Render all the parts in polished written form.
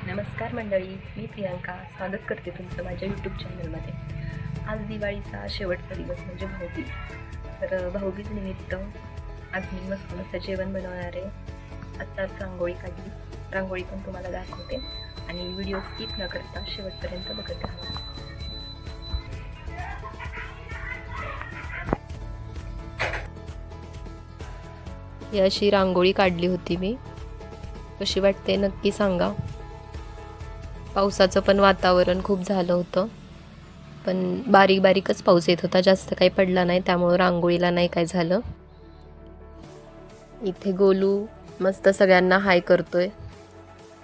नमस्कार मंडळी, मी प्रियांका स्वागत करते तुमचं माझ्या यूट्यूब चॅनलमध्ये। आज दिवाळीचा शेवटचा दिवस म्हणजे भाऊबीज। तर भाऊबीज निमित्त आज मी मस्त जेवण बनवणार आहे। आत्ताच रांगोळी काढली, रांगोळी पण तुम्हाला दाखवते आणि व्हिडिओ स्किप न करता शेवटपर्यंत बघत राहा। ही अशी रांगोळी काढली होती मी, कशी वाटते नक्की सांगा। पावसाचं पण वातावरण खूप झालं होतं, पण बारीक बारीकच पाऊस येत होता, जास्त काही पडला नाही, त्यामुळे रांगोळीला नाही काय झालं। इथे गोलू मस्त सगळ्यांना हाय करतोय,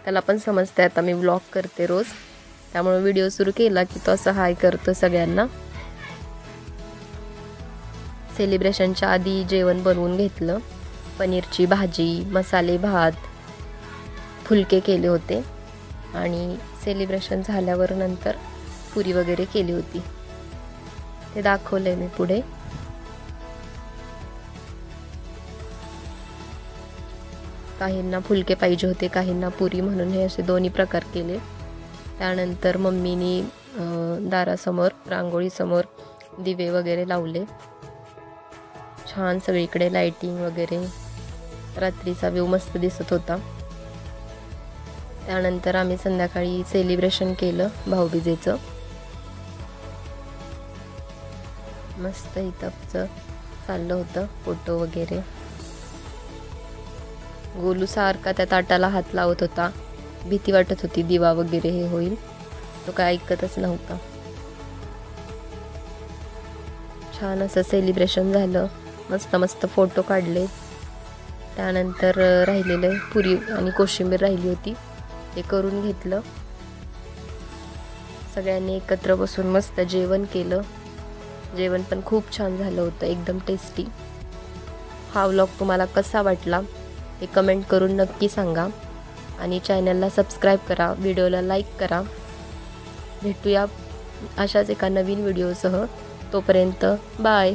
त्याला पण समजते आता मी व्लॉग करते रोज, त्यामुळे व्हिडिओ सुरू केला की तो असं हाय करतो सगळ्यांना। सेलिब्रेशनच्या आधी जेवण बनवून घेतलं, पनीरची भाजी, मसाले भात, फुलके केले होते आणि सेलिब्रेशन झाल्यावर नंतर पुरी वगैरे केली होती, ते दाखवले मी पुढे। काहींना फुलके पाहिजे होते, काहींना पुरी, म्हणून हे असे दोन्ही प्रकार केले। त्यानंतर मम्मीनी दारासमोर रांगोळीसमोर दिवे वगैरे लावले, छान सगळीकडे लाइटिंग वगैरे, रात्रीचा व्ह्यू मस्त दिसत होता। त्यानंतर आम्ही संध्याकाळी सेलिब्रेशन केलं भाऊबीजेचं, मस्त इथं चाललं होतं फोटो वगैरे। गोलू सारखा त्या ताटाला हात लावत होता, भीती वाटत होती दिवा वगैरे हे होईल, तो काय ऐकतच नव्हता। छान असं सेलिब्रेशन झालं, मस्त मस्त फोटो काढले। त्यानंतर राहिलेलं पुरी आणि कोशिंबीर राहिली होती, ते करून घेतलं। सगळ्यांनी एकत्र बसून मस्त जेवण केलं, जेवण पण खूप छान झालं होतं, एकदम टेस्टी। हा व्लॉग तुम्हाला कसा वाटला ते कमेंट करून नक्की सांगा आणि चॅनलला सबस्क्राईब करा, व्हिडिओला लाईक करा। भेटूया अशाच एका नवीन व्हिडिओसह, तोपर्यंत बाय।